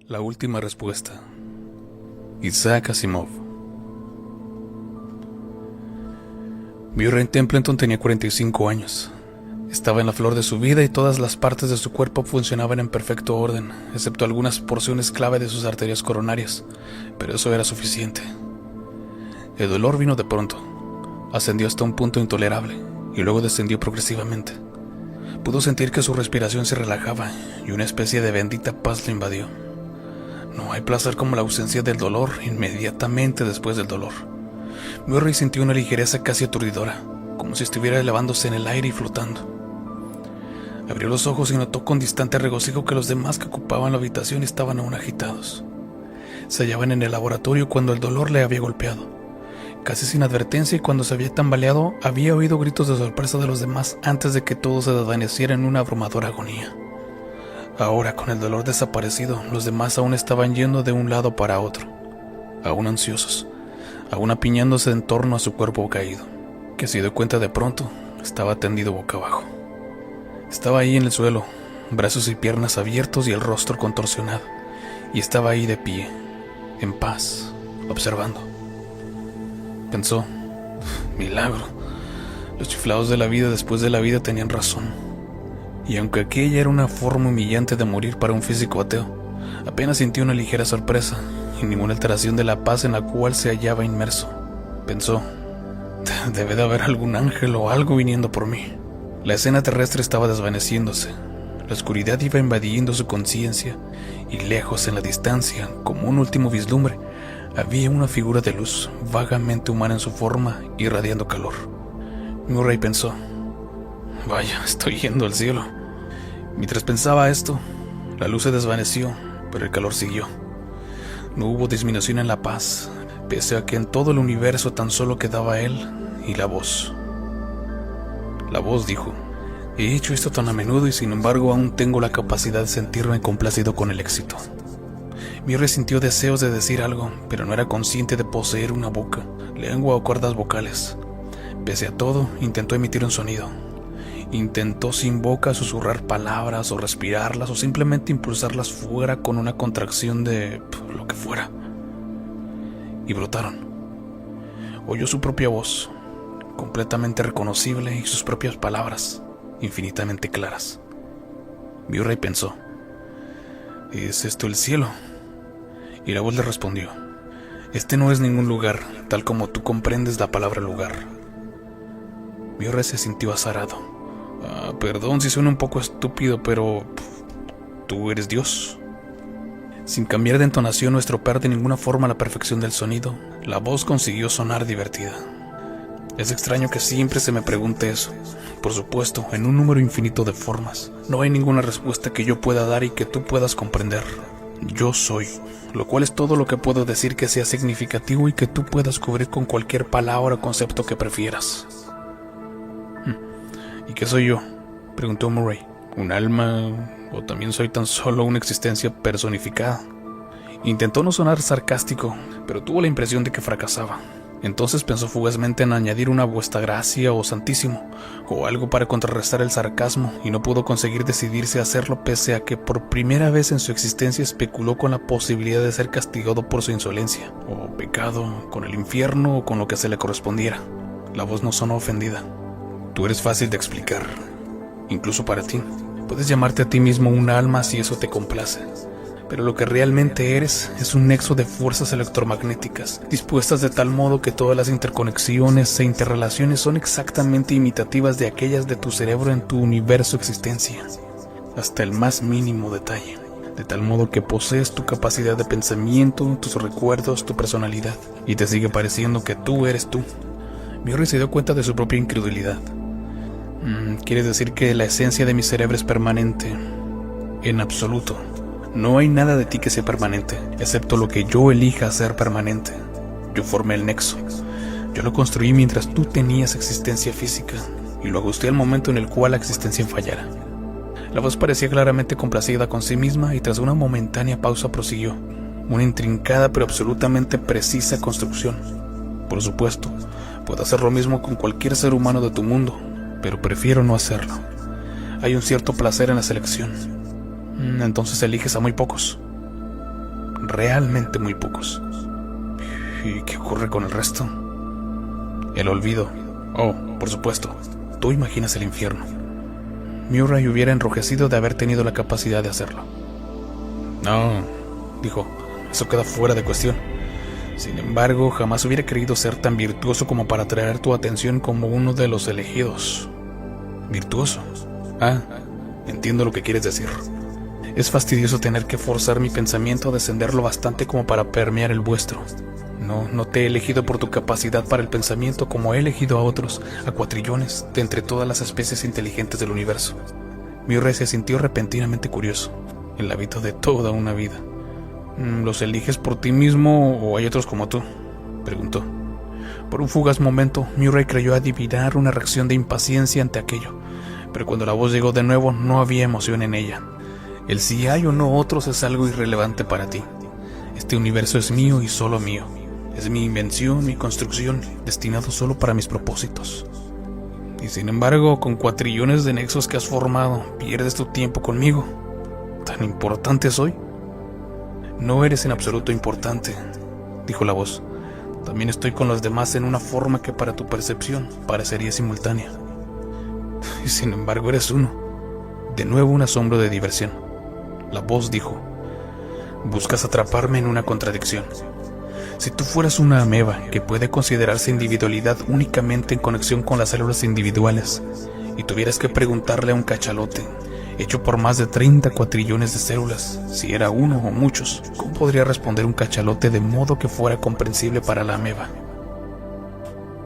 La última respuesta. Isaac Asimov. Murray Templeton tenía 45 años. Estaba en la flor de su vida y todas las partes de su cuerpo funcionaban en perfecto orden, excepto algunas porciones clave de sus arterias coronarias, pero eso era suficiente. El dolor vino de pronto, ascendió hasta un punto intolerable y luego descendió progresivamente. Pudo sentir que su respiración se relajaba y una especie de bendita paz lo invadió. No hay placer como la ausencia del dolor inmediatamente después del dolor. Murray sintió una ligereza casi aturdidora, como si estuviera elevándose en el aire y flotando. Abrió los ojos y notó con distante regocijo que los demás que ocupaban la habitación estaban aún agitados. Se hallaban en el laboratorio cuando el dolor le había golpeado. Casi sin advertencia, y cuando se había tambaleado, había oído gritos de sorpresa de los demás antes de que todo se desvaneciera en una abrumadora agonía. Ahora, con el dolor desaparecido, los demás aún estaban yendo de un lado para otro, aún ansiosos, aún apiñándose en torno a su cuerpo caído, que se dio cuenta de pronto estaba tendido boca abajo. Estaba ahí en el suelo, brazos y piernas abiertos y el rostro contorsionado, y estaba ahí de pie, en paz, observando. Pensó, milagro, los chiflados de la vida después de la vida tenían razón. Y aunque aquella era una forma humillante de morir para un físico ateo, apenas sintió una ligera sorpresa y ninguna alteración de la paz en la cual se hallaba inmerso. Pensó, debe de haber algún ángel o algo viniendo por mí. La escena terrestre estaba desvaneciéndose, la oscuridad iba invadiendo su conciencia y lejos en la distancia, como un último vislumbre, había una figura de luz vagamente humana en su forma, irradiando calor. Murray pensó, vaya, estoy yendo al cielo. Mientras pensaba esto, la luz se desvaneció, pero el calor siguió. No hubo disminución en la paz, pese a que en todo el universo tan solo quedaba él y la voz. La voz dijo, he hecho esto tan a menudo y sin embargo aún tengo la capacidad de sentirme complacido con el éxito. Murray sintió deseos de decir algo, pero no era consciente de poseer una boca, lengua o cuerdas vocales. Pese a todo, intentó emitir un sonido. Intentó sin boca susurrar palabras o respirarlas o simplemente impulsarlas fuera con una contracción de lo que fuera. Y brotaron. Oyó su propia voz, completamente reconocible, y sus propias palabras, infinitamente claras. Murray pensó, ¿es esto el cielo? Y la voz le respondió, este no es ningún lugar, tal como tú comprendes la palabra lugar. Murray se sintió azarado. Perdón si suena un poco estúpido, pero tú eres Dios. Sin cambiar de entonación o estropear de ninguna forma la perfección del sonido, la voz consiguió sonar divertida. Es extraño que siempre se me pregunte eso. Por supuesto, en un número infinito de formas. No hay ninguna respuesta que yo pueda dar y que tú puedas comprender. Yo soy, lo cual es todo lo que puedo decir que sea significativo y que tú puedas cubrir con cualquier palabra o concepto que prefieras. ¿Y qué soy yo?, preguntó Murray. ¿Un alma o también soy tan solo una existencia personificada? Intentó no sonar sarcástico, pero tuvo la impresión de que fracasaba. Entonces pensó fugazmente en añadir una vuestra gracia o santísimo, o algo para contrarrestar el sarcasmo, y no pudo conseguir decidirse a hacerlo pese a que por primera vez en su existencia especuló con la posibilidad de ser castigado por su insolencia, o pecado, con el infierno o con lo que se le correspondiera. La voz no sonó ofendida. Tú eres fácil de explicar, incluso para ti. Puedes llamarte a ti mismo un alma si eso te complace, pero lo que realmente eres es un nexo de fuerzas electromagnéticas, dispuestas de tal modo que todas las interconexiones e interrelaciones son exactamente imitativas de aquellas de tu cerebro en tu universo existencia, hasta el más mínimo detalle, de tal modo que posees tu capacidad de pensamiento, tus recuerdos, tu personalidad, y te sigue pareciendo que tú eres tú. Murray se dio cuenta de su propia incredulidad. ¿Quieres decir que la esencia de mi cerebro es permanente? En absoluto. No hay nada de ti que sea permanente, excepto lo que yo elija hacer permanente. Yo formé el nexo. Yo lo construí mientras tú tenías existencia física, y lo ajusté al momento en el cual la existencia fallara. La voz parecía claramente complacida con sí misma y tras una momentánea pausa prosiguió. Una intrincada pero absolutamente precisa construcción. Por supuesto, puedo hacer lo mismo con cualquier ser humano de tu mundo, pero prefiero no hacerlo. Hay un cierto placer en la selección. Entonces eliges a muy pocos. realmente muy pocos. ¿Y qué ocurre con el resto? El olvido. Oh, por supuesto, tú imaginas el infierno. Murray hubiera enrojecido de haber tenido la capacidad de hacerlo. No, dijo, eso queda fuera de cuestión. Sin embargo, jamás hubiera querido ser tan virtuoso como para atraer tu atención como uno de los elegidos. ¿Virtuoso? Ah, entiendo lo que quieres decir. Es fastidioso tener que forzar mi pensamiento a descender lo bastante como para permear el vuestro. No te he elegido por tu capacidad para el pensamiento como he elegido a otros, a cuatrillones, de entre todas las especies inteligentes del universo. Murray se sintió repentinamente curioso. El hábito de toda una vida. ¿Los eliges por ti mismo o hay otros como tú?, preguntó. Por un fugaz momento, Murray creyó adivinar una reacción de impaciencia ante aquello, pero cuando la voz llegó de nuevo no había emoción en ella. El si hay o no otros es algo irrelevante para ti. Este universo es mío y solo mío. Es mi invención, mi construcción, destinado solo para mis propósitos. Y sin embargo, con cuatrillones de nexos que has formado, pierdes tu tiempo conmigo. ¿Tan importante soy? No eres en absoluto importante, dijo la voz. También estoy con los demás en una forma que para tu percepción parecería simultánea. Y sin embargo eres uno. De nuevo un asombro de diversión. La voz dijo: buscas atraparme en una contradicción. Si tú fueras una ameba que puede considerarse individualidad únicamente en conexión con las células individuales, y tuvieras que preguntarle a un cachalote hecho por más de 30 cuatrillones de células si era uno o muchos, ¿cómo podría responder un cachalote de modo que fuera comprensible para la ameba?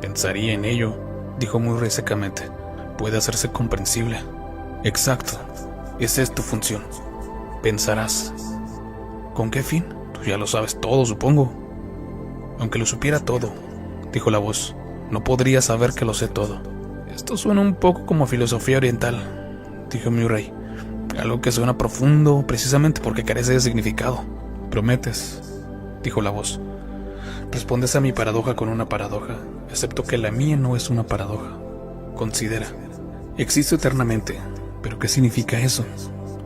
Pensaría en ello, dijo Murray secamente. Puede hacerse comprensible. Exacto, esa es tu función. Pensarás. ¿Con qué fin? Tú ya lo sabes todo, supongo. Aunque lo supiera todo, dijo la voz, no podría saber que lo sé todo. Esto suena un poco como filosofía oriental, dijo Murray. Algo que suena profundo precisamente porque carece de significado. Prometes, dijo la voz. Respondes a mi paradoja con una paradoja, excepto que la mía no es una paradoja. Considera. Existo eternamente, pero ¿qué significa eso?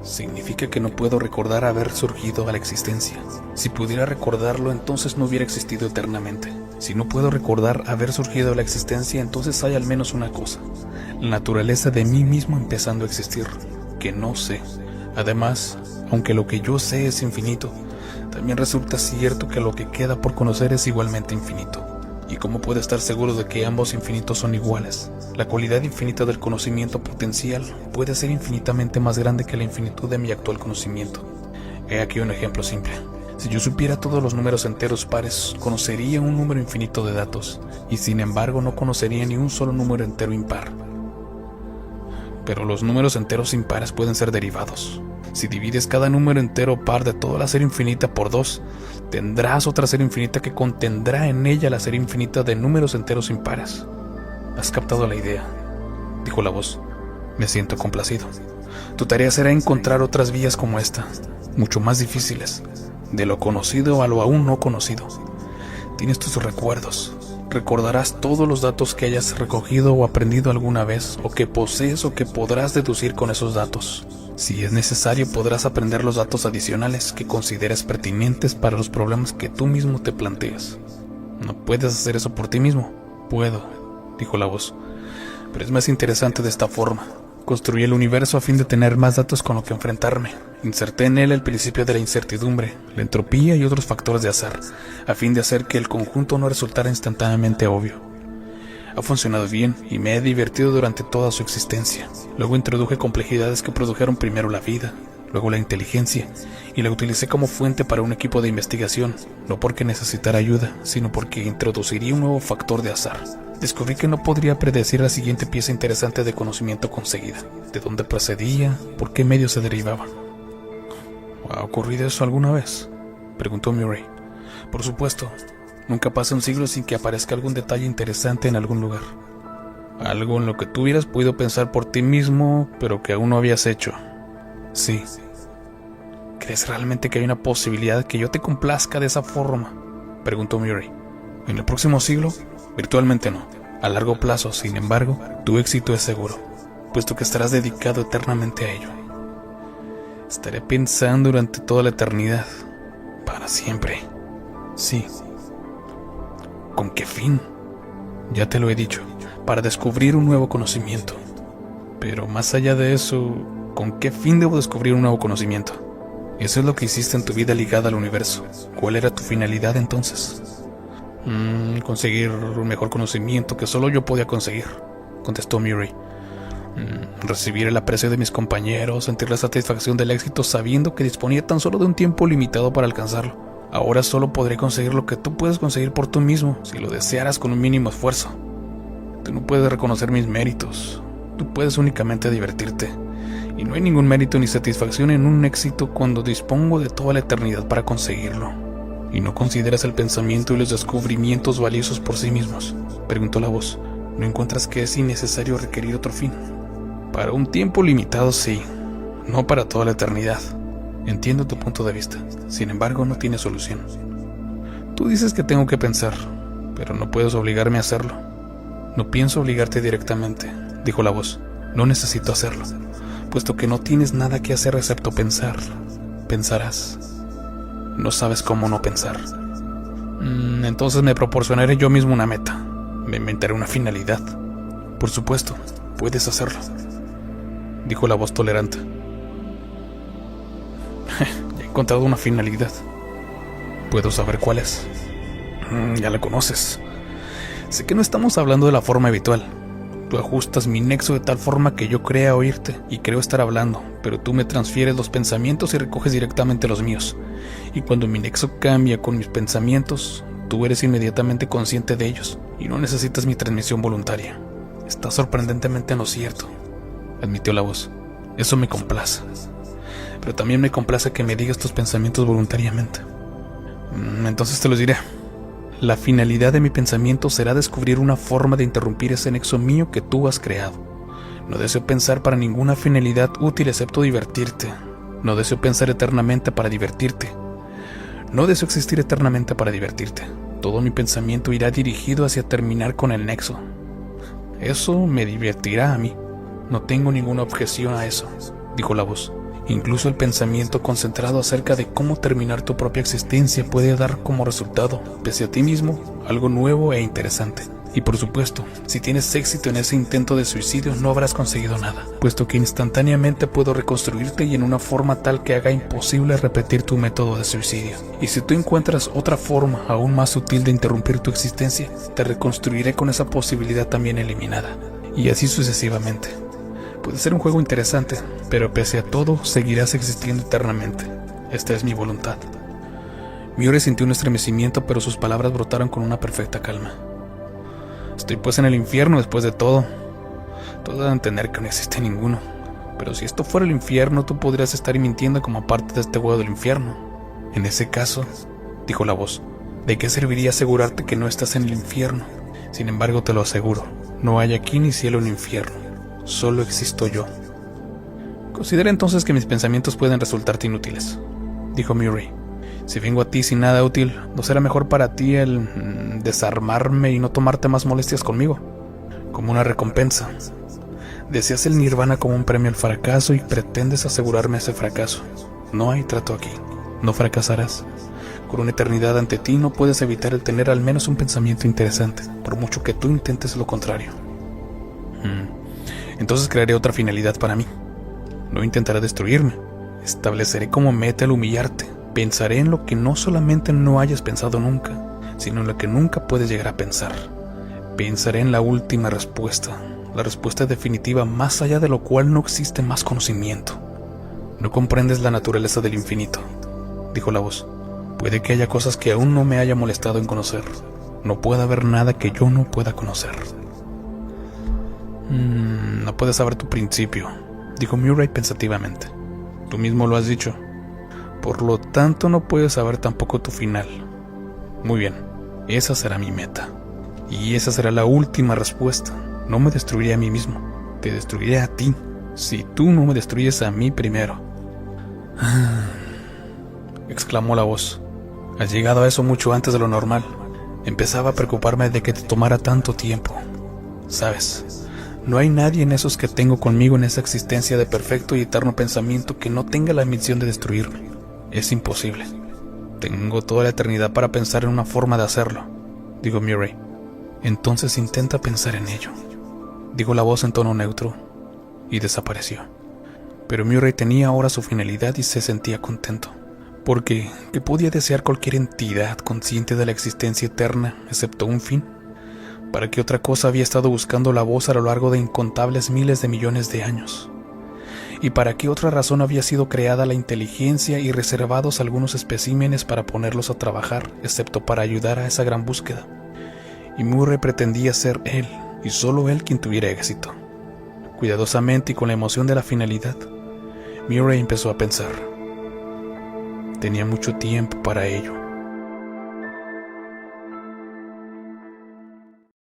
Significa que no puedo recordar haber surgido a la existencia. Si pudiera recordarlo, entonces no hubiera existido eternamente. Si no puedo recordar haber surgido a la existencia, entonces hay al menos una cosa: la naturaleza de mí mismo empezando a existir, que no sé. Además, aunque lo que yo sé es infinito, también resulta cierto que lo que queda por conocer es igualmente infinito. ¿Y cómo puedo estar seguro de que ambos infinitos son iguales? La cualidad infinita del conocimiento potencial puede ser infinitamente más grande que la infinitud de mi actual conocimiento. He aquí un ejemplo simple. Si yo supiera todos los números enteros pares, conocería un número infinito de datos, y sin embargo no conocería ni un solo número entero impar. Pero los números enteros impares pueden ser derivados. Si divides cada número entero par de toda la serie infinita por 2, tendrás otra serie infinita que contendrá en ella la serie infinita de números enteros impares. ¿Has captado la idea?, dijo la voz. Me siento complacido. Tu tarea será encontrar otras vías como esta, mucho más difíciles, de lo conocido a lo aún no conocido. Tienes tus recuerdos. Recordarás todos los datos que hayas recogido o aprendido alguna vez, o que posees o que podrás deducir con esos datos. Si es necesario, podrás aprender los datos adicionales que consideres pertinentes para los problemas que tú mismo te planteas. ¿No puedes hacer eso por ti mismo? Puedo, dijo la voz, pero es más interesante de esta forma. Construí el universo a fin de tener más datos con lo que enfrentarme. Inserté en él el principio de la incertidumbre, la entropía y otros factores de azar, a fin de hacer que el conjunto no resultara instantáneamente obvio. Ha funcionado bien y me he divertido durante toda su existencia. Luego introduje complejidades que produjeron primero la vida, luego la inteligencia, y la utilicé como fuente para un equipo de investigación, no porque necesitara ayuda, sino porque introduciría un nuevo factor de azar. Descubrí que no podría predecir la siguiente pieza interesante de conocimiento conseguida, de dónde procedía, por qué medios se derivaba. ¿Ha ocurrido eso alguna vez?, preguntó Murray. Por supuesto. Nunca pasa un siglo sin que aparezca algún detalle interesante en algún lugar. Algo en lo que tú hubieras podido pensar por ti mismo, pero que aún no habías hecho. Sí. ¿Crees realmente que hay una posibilidad que yo te complazca de esa forma?, preguntó Murray. ¿En el próximo siglo? Virtualmente no. A largo plazo, sin embargo, tu éxito es seguro, puesto que estarás dedicado eternamente a ello. Estaré pensando durante toda la eternidad. para siempre. Sí. ¿Con qué fin? Ya te lo he dicho, para descubrir un nuevo conocimiento. Pero más allá de eso, ¿con qué fin debo descubrir un nuevo conocimiento? Eso es lo que hiciste en tu vida ligada al universo. ¿Cuál era tu finalidad entonces? Conseguir un mejor conocimiento que solo yo podía conseguir, contestó Murray. Recibir el aprecio de mis compañeros, sentir la satisfacción del éxito sabiendo que disponía tan solo de un tiempo limitado para alcanzarlo. Ahora solo podré conseguir lo que tú puedes conseguir por tú mismo, si lo desearas con un mínimo esfuerzo. Tú no puedes reconocer mis méritos, tú puedes únicamente divertirte. Y no hay ningún mérito ni satisfacción en un éxito cuando dispongo de toda la eternidad para conseguirlo. ¿Y no consideras el pensamiento y los descubrimientos valiosos por sí mismos?, preguntó la voz. ¿No encuentras que es innecesario requerir otro fin? Para un tiempo limitado, sí, no para toda la eternidad. Entiendo tu punto de vista, sin embargo no tiene solución. Tú dices que tengo que pensar, pero no puedes obligarme a hacerlo. No pienso obligarte directamente, dijo la voz. No necesito hacerlo, puesto que no tienes nada que hacer excepto pensar. Pensarás. No sabes cómo no pensar. Entonces me proporcionaré yo mismo una meta. Me inventaré una finalidad. Por supuesto, puedes hacerlo, dijo la voz tolerante. Ya he encontrado una finalidad. ¿Puedo saber cuál es? Ya la conoces. Sé que no estamos hablando de la forma habitual. Tú ajustas mi nexo de tal forma que yo crea oírte y creo estar hablando, pero tú me transfieres los pensamientos y recoges directamente los míos. Y cuando mi nexo cambia con mis pensamientos, tú eres inmediatamente consciente de ellos y no necesitas mi transmisión voluntaria. Estás sorprendentemente en lo cierto, admitió la voz. Eso me complace. Pero también me complace que me digas tus pensamientos voluntariamente. Entonces te los diré. La finalidad de mi pensamiento será descubrir una forma de interrumpir ese nexo mío que tú has creado. No deseo pensar para ninguna finalidad útil excepto divertirte. No deseo pensar eternamente para divertirte. No deseo existir eternamente para divertirte. Todo mi pensamiento irá dirigido hacia terminar con el nexo. Eso me divertirá a mí. No tengo ninguna objeción a eso, dijo la voz. Incluso el pensamiento concentrado acerca de cómo terminar tu propia existencia puede dar como resultado, pese a ti mismo, algo nuevo e interesante. Y por supuesto, si tienes éxito en ese intento de suicidio, no habrás conseguido nada, puesto que instantáneamente puedo reconstruirte y en una forma tal que haga imposible repetir tu método de suicidio. Y si tú encuentras otra forma aún más sutil de interrumpir tu existencia, te reconstruiré con esa posibilidad también eliminada. Y así sucesivamente. Puede ser un juego interesante, pero pese a todo, seguirás existiendo eternamente. Esta es mi voluntad. Murray sintió un estremecimiento, pero sus palabras brotaron con una perfecta calma. Estoy pues en el infierno después de todo. Tú debes entender que no existe ninguno. Pero si esto fuera el infierno, tú podrías estar mintiendo como parte de este juego del infierno. En ese caso, dijo la voz, ¿de qué serviría asegurarte que no estás en el infierno? Sin embargo, te lo aseguro, no hay aquí ni cielo ni infierno. Solo existo yo. Considera entonces que mis pensamientos pueden resultarte inútiles, dijo Murray. Si vengo a ti sin nada útil, ¿no será mejor para ti el desarmarme y no tomarte más molestias conmigo? Como una recompensa. Deseas el nirvana como un premio al fracaso y pretendes asegurarme ese fracaso. No hay trato aquí. No fracasarás. Con una eternidad ante ti no puedes evitar el tener al menos un pensamiento interesante, por mucho que tú intentes lo contrario. Entonces crearé otra finalidad para mí. No intentaré destruirme. Estableceré como meta el humillarte. Pensaré en lo que no solamente no hayas pensado nunca, sino en lo que nunca puedes llegar a pensar. Pensaré en la última respuesta, la respuesta definitiva más allá de lo cual no existe más conocimiento. No comprendes la naturaleza del infinito, dijo la voz. Puede que haya cosas que aún no me haya molestado en conocer. No puede haber nada que yo no pueda conocer. No puedes saber tu principio, dijo Murray pensativamente. Tú mismo lo has dicho. Por lo tanto, no puedes saber tampoco tu final. Muy bien, esa será mi meta. Y esa será la última respuesta. No me destruiré a mí mismo, te destruiré a ti, si tú no me destruyes a mí primero. Exclamó la voz. Has llegado a eso mucho antes de lo normal. Empezaba a preocuparme de que te tomara tanto tiempo. Sabes, no hay nadie en esos que tengo conmigo en esa existencia de perfecto y eterno pensamiento que no tenga la misión de destruirme. Es imposible. Tengo toda la eternidad para pensar en una forma de hacerlo, dijo Murray. Entonces intenta pensar en ello, dijo la voz en tono neutro, y desapareció. Pero Murray tenía ahora su finalidad y se sentía contento, porque ¿qué podía desear cualquier entidad consciente de la existencia eterna excepto un fin? ¿Para qué otra cosa había estado buscando la voz a lo largo de incontables miles de millones de años? ¿Y para qué otra razón había sido creada la inteligencia y reservados algunos especímenes para ponerlos a trabajar, excepto para ayudar a esa gran búsqueda? Y Murray pretendía ser él, y solo él, quien tuviera éxito. Cuidadosamente y con la emoción de la finalidad, Murray empezó a pensar. Tenía mucho tiempo para ello.